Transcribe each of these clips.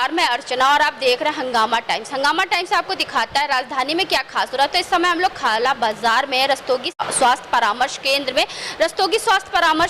नमस्कार, मैं अर्चना और आप देख रहे हैं हंगामा टाइम्स। हंगामा टाइम्स आपको दिखाता है राजधानी में क्या खास हो रहा है। तो इस समय हम लोग खाला बाजार में रस्तोगी स्वास्थ्य परामर्श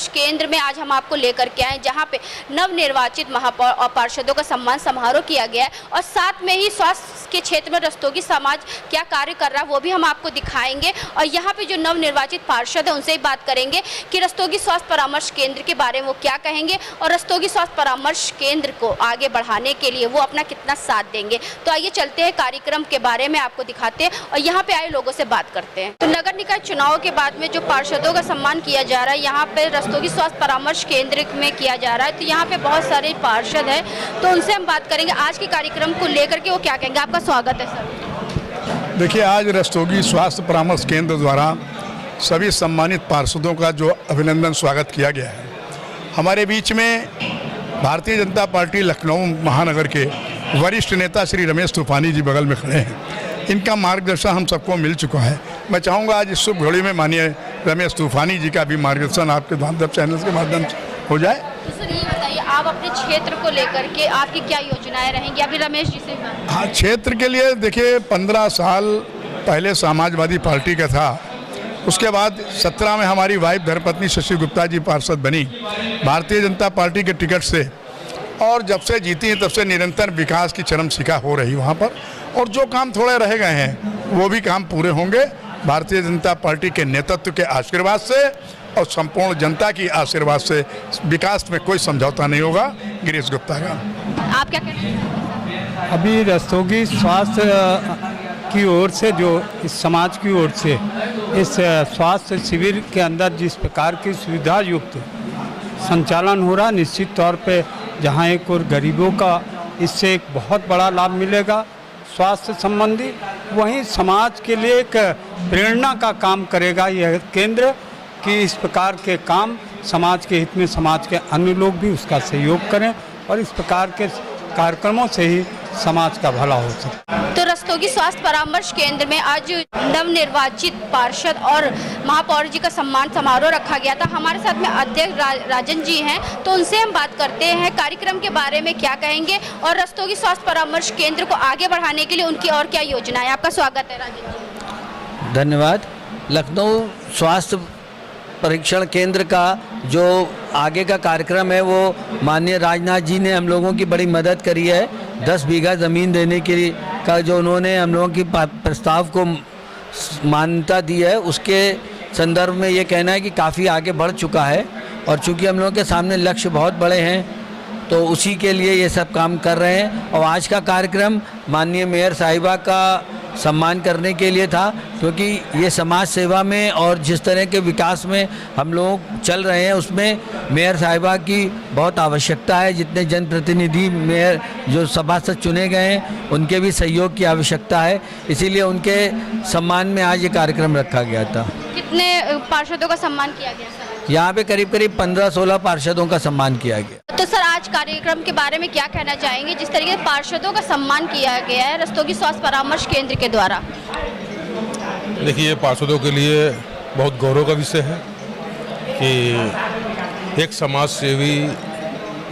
केंद्र में आज हम आपको लेकर के आए, जहां पे नवनिर्वाचित महापौर और पार्षदों का सम्मान समारोह किया गया है और साथ में ही स्वास्थ्य के क्षेत्र में रस्तोगी समाज क्या कार्य कर रहा है वो भी हम आपको दिखाएंगे। और यहाँ पे जो नवनिर्वाचित पार्षद है उनसे ही बात करेंगे कि रस्तोगी स्वास्थ्य परामर्श केंद्र के बारे में वो क्या कहेंगे और रस्तोगी स्वास्थ्य परामर्श केंद्र को आगे बढ़ाने के लिए वो अपना कितना साथ देंगे। तो आइए चलते हैं, कार्यक्रम के बारे में आपको दिखाते हैं और यहाँ पे आए लोगों से बात करते हैं। तो नगर निकाय चुनाव के बाद में जो पार्षदों का सम्मान किया जा रहा है यहाँ पे रस्तोगी स्वास्थ्य परामर्श केंद्र में किया जा रहा है। तो यहाँ पे बहुत सारे पार्षद हैं, तो उनसे हम बात करेंगे आज के कार्यक्रम को लेकर के वो क्या कहेंगे। आपका स्वागत है सर। देखिए, आज रस्तोगी स्वास्थ्य परामर्श केंद्र द्वारा सभी सम्मानित पार्षदों का जो अभिनंदन स्वागत किया गया है। हमारे बीच में भारतीय जनता पार्टी लखनऊ महानगर के वरिष्ठ नेता श्री रमेश तूफानी जी बगल में खड़े हैं। इनका मार्गदर्शन हम सबको मिल चुका है। मैं चाहूँगा आज इस शुभ घड़ी में माननीय रमेश तूफानी जी का भी मार्गदर्शन आपके बांधव चैनल के माध्यम से हो जाए। तो सर ये बताइए, आप अपने क्षेत्र को लेकर के आपकी क्या योजनाएं रहेंगी। अभी रमेश जी से हाँ, क्षेत्र के लिए देखिए 15 साल पहले समाजवादी पार्टी का था, उसके बाद 17 में हमारी वाइफ धर्मपत्नी शशि गुप्ता जी पार्षद बनी भारतीय जनता पार्टी के टिकट से, और जब से जीती हैं तब से निरंतर विकास की चरम शिखा हो रही वहाँ पर। और जो काम थोड़े रह गए हैं वो भी काम पूरे होंगे भारतीय जनता पार्टी के नेतृत्व के आशीर्वाद से और संपूर्ण जनता की आशीर्वाद से। विकास में कोई समझौता नहीं होगा। गिरीश गुप्ता का आप क्या कहते हैं। अभी रस्तोगी स्वास्थ्य की ओर से, जो इस समाज की ओर से इस स्वास्थ्य शिविर के अंदर जिस प्रकार की सुविधा युक्त संचालन हो रहा, निश्चित तौर पे जहां एक और गरीबों का इससे एक बहुत बड़ा लाभ मिलेगा स्वास्थ्य संबंधी, वहीं समाज के लिए एक प्रेरणा का काम करेगा यह केंद्र कि इस प्रकार के काम समाज के हित में समाज के अन्य लोग भी उसका सहयोग करें और इस प्रकार के कार्यक्रमों से ही समाज का भला हो सके। तो रस्तोगी स्वास्थ्य परामर्श केंद्र में आज नवनिर्वाचित पार्षद और महापौर जी का सम्मान समारोह रखा गया था। हमारे साथ में अध्यक्ष राजन जी हैं, तो उनसे हम बात करते हैं कार्यक्रम के बारे में क्या कहेंगे और रस्तोगी स्वास्थ्य परामर्श केंद्र को आगे बढ़ाने के लिए उनकी और क्या योजना है। आपका स्वागत है राजन जी। धन्यवाद। लखनऊ स्वास्थ्य परीक्षण केंद्र का जो आगे का कार्यक्रम है वो माननीय राजनाथ जी ने हम लोगों की बड़ी मदद करी है। 10 बीघा ज़मीन देने के का जो उन्होंने हम लोगों की प्रस्ताव को मान्यता दी है, उसके संदर्भ में ये कहना है कि काफ़ी आगे बढ़ चुका है। और चूँकि हम लोगों के सामने लक्ष्य बहुत बड़े हैं तो उसी के लिए ये सब काम कर रहे हैं। और आज का कार्यक्रम माननीय मेयर साहिबा का सम्मान करने के लिए था, क्योंकि ये समाज सेवा में और जिस तरह के विकास में हम लोग चल रहे हैं उसमें मेयर साहिबा की बहुत आवश्यकता है। जितने जनप्रतिनिधि मेयर जो सभासद चुने गए हैं उनके भी सहयोग की आवश्यकता है, इसीलिए उनके सम्मान में आज ये कार्यक्रम रखा गया था। कितने पार्षदों का सम्मान किया गया सर? यहाँ पे करीब 15-16 पार्षदों का सम्मान किया गया। तो सर आज कार्यक्रम के बारे में क्या कहना चाहेंगे, जिस तरीके से पार्षदों का सम्मान किया गया है रस्तोगी स्वास्थ्य परामर्श केंद्र के द्वारा। देखिए, पार्षदों के लिए बहुत गौरव का विषय है कि एक समाज सेवी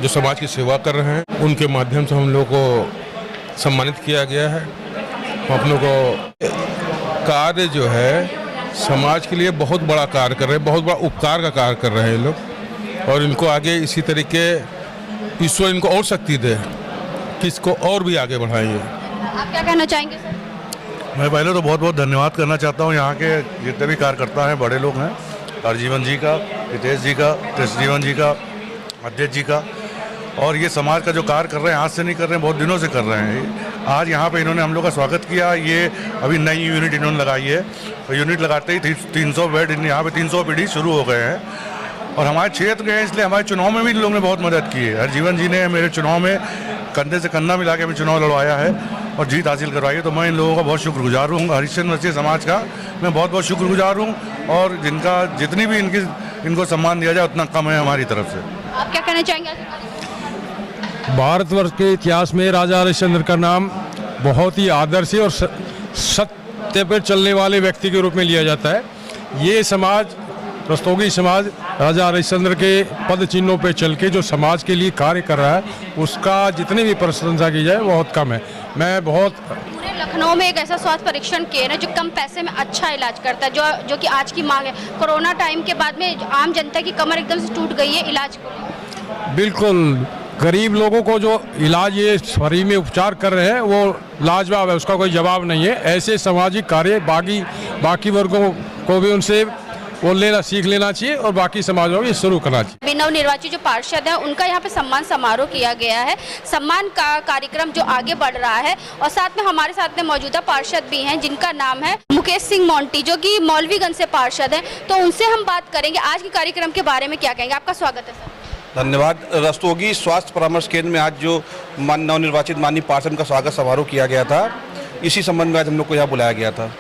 जो समाज की सेवा कर रहे हैं उनके माध्यम से हम लोग को सम्मानित किया गया है। हम लोग को कार्य जो है समाज के लिए बहुत बड़ा कार्य कर रहे हैं, बहुत बड़ा उपकार का कार्य कर रहे हैं लोग, और इनको आगे इसी तरीके ईश्वर इनको और शक्ति दे कि इसको और भी आगे बढ़ाएंगे। आप क्या कहना चाहेंगे सर? मैं पहले तो बहुत बहुत धन्यवाद करना चाहता हूँ यहाँ के जितने भी कार्यकर्ता हैं, बड़े लोग हैं, हरजीवन जी का, हितेश जी का, कृष्णजीवन जी का, अध्यक्ष जी का। और ये समाज का जो कार्य कर रहे हैं आज से नहीं कर रहे हैं, बहुत दिनों से कर रहे हैं। आज यहाँ पे इन्होंने हम लोग का स्वागत किया। ये अभी नई यूनिट इन्होंने लगाई है, तो यूनिट लगाते ही 300 बेड यहाँ पे 300 ओपीडी शुरू हो गए हैं। और हमारे क्षेत्र के हैं, इसलिए हमारे चुनाव में भी लोगों ने बहुत मदद की है। हरजीवन जी ने मेरे चुनाव में कंधे से कंधा मिला के हमें चुनाव लड़वाया है और जीत हासिल करवाई है। तो मैं इन लोगों का बहुत शुक्रगुजार हूँ। हरिश्चंद्र समाज का मैं बहुत बहुत शुक्रगुजार हूँ, और जिनका जितनी भी इनको सम्मान दिया जाए उतना कम है हमारी तरफ से। आप क्या कहना चाहेंगे? भारतवर्ष के इतिहास में राजा हरिश्चंद्र का नाम बहुत ही आदर्श और सत्य पर चलने वाले व्यक्ति के रूप में लिया जाता है। ये समाज रस्तोगी समाज राजा हरिश्चंद्र के पद चिन्हों पे चल के जो समाज के लिए कार्य कर रहा है उसका जितनी भी प्रशंसा की जाए बहुत कम है। मैं बहुत पूरे लखनऊ में एक ऐसा स्वास्थ्य परीक्षण केंद्र है जो कम पैसे में अच्छा इलाज करता है, जो कि आज की मांग है। कोरोना टाइम के बाद में आम जनता की कमर एकदम से टूट गई है इलाज को। बिल्कुल गरीब लोगों को जो इलाज ये फ्री में उपचार कर रहे हैं वो लाजवाब है, उसका कोई जवाब नहीं है। ऐसे सामाजिक कार्य बाकी वर्गों को भी उनसे वो सीख लेना चाहिए और बाकी समाजों को शुरू करना चाहिए। नवनिर्वाचित जो पार्षद है उनका यहाँ पे सम्मान समारोह किया गया है। सम्मान का कार्यक्रम जो आगे बढ़ रहा है और साथ में हमारे साथ में मौजूदा पार्षद भी हैं जिनका नाम है मुकेश सिंह मोंटी, जो कि मौलवीगंज से पार्षद हैं। तो उनसे हम बात करेंगे आज के कार्यक्रम के बारे में क्या कहेंगे। आपका स्वागत है सर। धन्यवाद। रस्तोगी स्वास्थ्य परामर्श केंद्र में आज जो नवनिर्वाचित माननीय पार्षद का स्वागत समारोह किया गया था, इसी संबंध में आज हम लोग को यहाँ बुलाया गया था।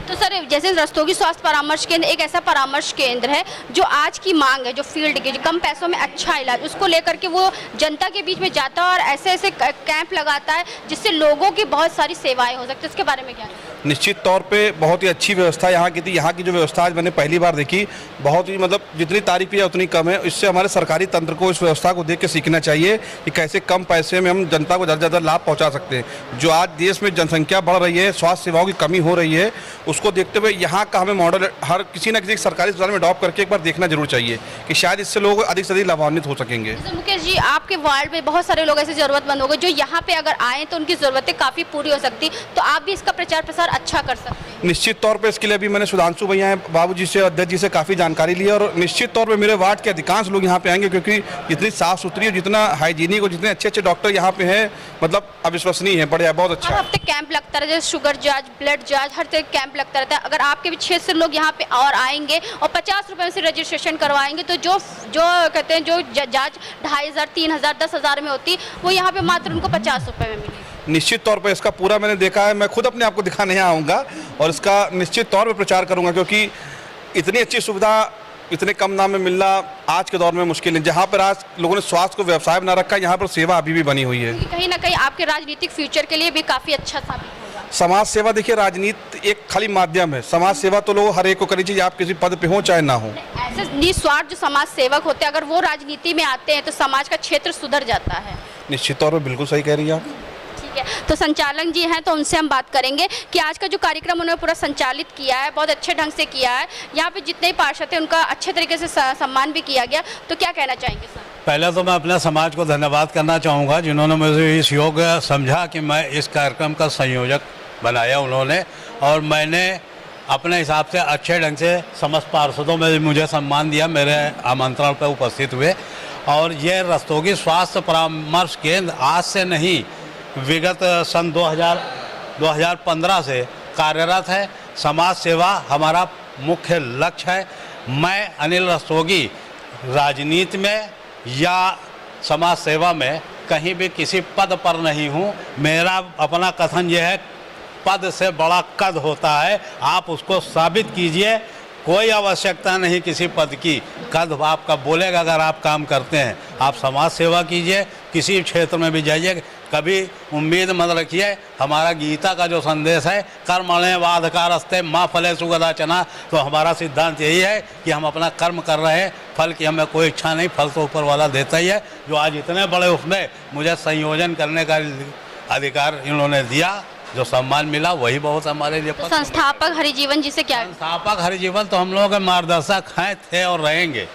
तो सर, जैसे रस्तोगी स्वास्थ्य परामर्श केंद्र एक ऐसा परामर्श केंद्र है जो आज की मांग है, जो फील्ड की, जो कम पैसों में अच्छा इलाज, उसको लेकर के वो जनता के बीच में जाता है और ऐसे ऐसे कैंप लगाता है जिससे लोगों की बहुत सारी सेवाएं हो सकती है। इसके बारे में क्या? निश्चित तौर पे बहुत ही अच्छी व्यवस्था यहाँ की थी। यहाँ की जो व्यवस्था आज मैंने पहली बार देखी, बहुत ही मतलब जितनी तारीफ की है उतनी कम है। इससे हमारे सरकारी तंत्र को इस व्यवस्था को देख के सीखना चाहिए कि कैसे कम पैसे में हम जनता को ज़्यादा से ज़्यादा लाभ पहुँचा सकते हैं। जो आज देश में जनसंख्या बढ़ रही है, स्वास्थ्य सेवाओं की कमी हो रही है, उसको देखते हुए यहाँ का हमें मॉडल हर किसी न किसी सरकारी अस्पताल में अडॉप्ट करके एक बार देखना जरूर चाहिए कि शायद इससे लोग अधिक से अधिक लाभान्वित हो सकेंगे। मुकेश जी, आपके वार्ड में बहुत सारे लोग ऐसे जरूरतमंद होंगे जो यहाँ पे अगर आए तो उनकी ज़रूरतें काफ़ी पूरी हो सकती, तो आप भी इसका प्रचार प्रसार अच्छा कर सकते हैं। निश्चित तौर पे इसके लिए अभी मैंने सुधांशु भैया हैं बाबूजी से, अध्यक्ष जी से काफ़ी जानकारी ली है और निश्चित तौर पे मेरे वार्ड के अधिकांश लोग यहाँ पे आएंगे क्योंकि जितनी साफ सुथरी और जितना हाइजीनिक और जितने अच्छे अच्छे डॉक्टर यहाँ पे हैं, मतलब अविश्वसनीय है, बढ़िया, बहुत अच्छा। हर हफ्ते कैंप लगता रहता है, शुगर जांच, ब्लड जांच, हर तरह कैंप लगता रहता है। अगर आपके भी 6 से लोग यहाँ पे और आएंगे और 50 रुपये से रजिस्ट्रेशन करवाएंगे तो जो कहते हैं जो जाँच 2500, 3000, 10,000 में होती, वो यहाँ पे मात्र उनको 50 रुपये में मिलेगी। निश्चित तौर पे इसका पूरा मैंने देखा है। मैं खुद अपने आप को दिखाने यहाँ आऊँगा और इसका निश्चित तौर पे प्रचार करूँगा क्योंकि इतनी अच्छी सुविधा इतने कम दाम में मिलना आज के दौर में मुश्किल है। जहाँ पर आज लोगों ने स्वास्थ्य को व्यवसाय बना रखा है, यहाँ पर सेवा अभी भी बनी हुई है। कहीं ना कहीं आपके राजनीतिक फ्यूचर के लिए भी काफ़ी अच्छा साबित होगा। समाज सेवा, देखिए राजनीति एक खाली माध्यम है, समाज सेवा तो लोग हर एक को करनी चाहिए, आप किसी पद पे हो चाहे ना हो। ऐसे निस्वार्थ जो समाज सेवक होते हैं, अगर वो राजनीति में आते हैं तो समाज का क्षेत्र सुधर जाता है। निश्चित तौर पर बिल्कुल सही कह रही है आप। ठीक है, तो संचालक जी हैं तो उनसे हम बात करेंगे कि आज का जो कार्यक्रम उन्होंने पूरा संचालित किया है, बहुत अच्छे ढंग से किया है। यहाँ पे जितने ही पार्षद थे उनका अच्छे तरीके से सम्मान भी किया गया, तो क्या कहना चाहेंगे सर? पहले तो मैं अपने समाज को धन्यवाद करना चाहूँगा जिन्होंने मुझे इस योग्य समझा कि मैं इस कार्यक्रम का संयोजक बनाया उन्होंने, और मैंने अपने हिसाब से अच्छे ढंग से समस्त पार्षदों में मुझे सम्मान दिया, मेरे आमंत्रण पर उपस्थित हुए। और ये रस्तोगी स्वास्थ्य परामर्श केंद्र आज से नहीं, विगत सन 2015 से कार्यरत है। समाज सेवा हमारा मुख्य लक्ष्य है। मैं अनिल रस्तोगी राजनीति में या समाज सेवा में कहीं भी किसी पद पर नहीं हूँ। मेरा अपना कथन यह है, पद से बड़ा कद होता है, आप उसको साबित कीजिए। कोई आवश्यकता नहीं किसी पद की, कद आपका बोलेगा अगर आप काम करते हैं। आप समाज सेवा कीजिए, किसी क्षेत्र में भी जाइए, कभी उम्मीद मत रखिए। हमारा गीता का जो संदेश है, कर्मण्येवाधिकारस्ते मा फलेषु कदाचन, तो हमारा सिद्धांत यही है कि हम अपना कर्म कर रहे हैं, फल की हमें कोई इच्छा नहीं, फल तो ऊपर वाला देता ही है। जो आज इतने बड़े उसमें मुझे संयोजन करने का अधिकार इन्होंने दिया, जो सम्मान मिला, वही बहुत हमारे लिए। तो संस्थापक हरिजीवन जी से क्या? संस्थापक हरिजीवन तो हम लोगों के मार्गदर्शक हैं, थे और रहेंगे।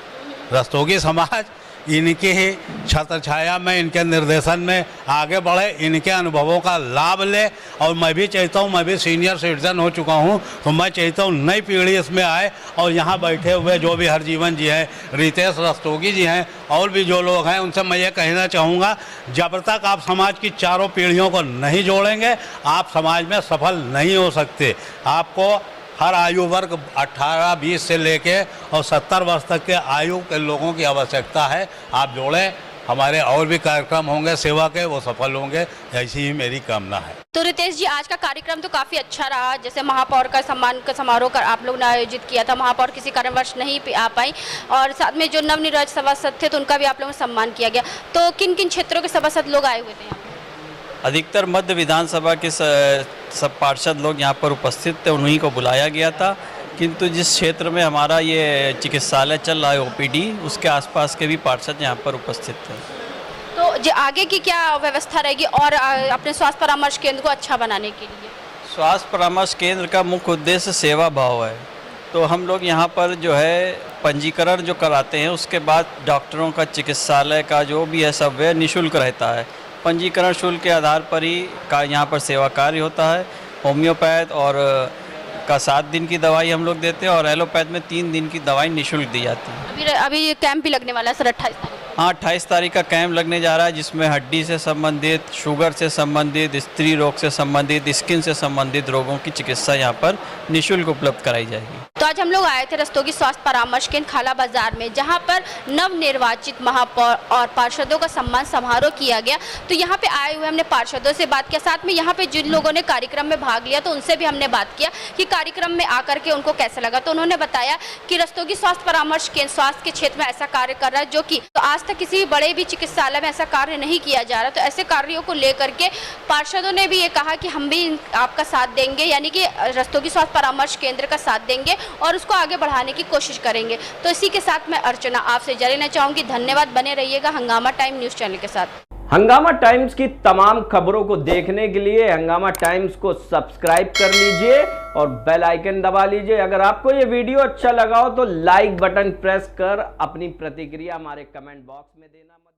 रस्तोगी समाज इनकी ही छत्र छाया में, इनके निर्देशन में आगे बढ़े, इनके अनुभवों का लाभ ले। और मैं भी चाहता हूँ, मैं भी सीनियर सिटीजन हो चुका हूँ, तो मैं चाहता हूँ नई पीढ़ी इसमें आए। और यहाँ बैठे हुए जो भी हरजीवन जी हैं, रितेश रस्तोगी जी हैं, और भी जो लोग हैं, उनसे मैं ये कहना चाहूँगा, जब तक आप समाज की चारों पीढ़ियों को नहीं जोड़ेंगे, आप समाज में सफल नहीं हो सकते। आपको हर आयु वर्ग 18, 20 से लेके और 70 वर्ष तक के आयु के लोगों की आवश्यकता है। आप जोड़ें, हमारे और भी कार्यक्रम होंगे सेवा के, वो सफल होंगे, ऐसी ही मेरी कामना है। तो रितेश जी, आज का कार्यक्रम तो काफ़ी अच्छा रहा। जैसे महापौर का सम्मान का समारोह कर आप लोग ने आयोजित किया था, महापौर किसी कारणवश नहीं आ पाई, और साथ में जो नवनिर्वाचित सभासद थे तो उनका भी आप लोगों ने सम्मान किया गया। तो किन किन क्षेत्रों के सभासद लोग आए हुए थे यहाँ? अधिकतर मध्य विधानसभा के सब पार्षद लोग यहाँ पर उपस्थित थे, उन्हीं को बुलाया गया था। किंतु जिस क्षेत्र में हमारा ये चिकित्सालय चल रहा है ओपीडी, उसके आसपास के भी पार्षद यहाँ पर उपस्थित हैं। तो आगे की क्या व्यवस्था रहेगी और अपने स्वास्थ्य परामर्श केंद्र को अच्छा बनाने के लिए? स्वास्थ्य परामर्श केंद्र का मुख्य उद्देश्य सेवा भाव है। तो हम लोग यहाँ पर जो है पंजीकरण जो कराते हैं, उसके बाद डॉक्टरों का, चिकित्सालय का जो भी है सब है निःशुल्क रहता है। पंजीकरण शुल्क के आधार पर ही यहाँ पर सेवा कार्य होता है। होम्योपैथ और का 7 दिन की दवाई हम लोग देते हैं और एलोपैथ में 3 दिन की दवाई निःशुल्क दी जाती है। अभी ये कैंप भी लगने वाला है सर 28 तारीख? हाँ, 28 तारीख का कैंप लगने जा रहा है, जिसमें हड्डी से संबंधित, शुगर से संबंधित, स्त्री रोग से संबंधित, स्किन से संबंधित रोगों की चिकित्सा यहाँ पर निःशुल्क उपलब्ध कराई जाएगी। तो आज हम लोग आए थे रस्तोगी स्वास्थ्य परामर्श केंद्र खाला बाजार में, जहां पर नव निर्वाचित महापौर और पार्षदों का सम्मान समारोह किया गया। तो यहाँ पे आए हुए हमने पार्षदों से बात किया, साथ में यहाँ पे जिन लोगों ने कार्यक्रम में भाग लिया तो उनसे भी हमने बात किया कि कार्यक्रम में आकर के उनको कैसा लगा। तो उन्होंने बताया कि रस्तोगी स्वास्थ्य परामर्श केंद्र स्वास्थ्य के क्षेत्र में ऐसा कार्य कर रहा है जो कि तो आज तक किसी भी बड़े भी चिकित्सालय में ऐसा कार्य नहीं किया जा रहा। तो ऐसे कार्यों को लेकर के पार्षदों ने भी ये कहा कि हम भी आपका साथ देंगे, यानी कि रस्तोगी स्वास्थ्य परामर्श केंद्र का साथ देंगे और उसको आगे बढ़ाने की कोशिश करेंगे। तो इसी के साथ मैं अर्चना आपसे इजाज़त लेना चाहूंगी। धन्यवाद, बने रहिएगा हंगामा टाइम न्यूज़ चैनल के साथ। हंगामा टाइम्स की तमाम खबरों को देखने के लिए हंगामा टाइम्स को सब्सक्राइब कर लीजिए और बेल आइकन दबा लीजिए। अगर आपको ये वीडियो अच्छा लगा हो तो लाइक बटन प्रेस कर अपनी प्रतिक्रिया हमारे कमेंट बॉक्स में देना मत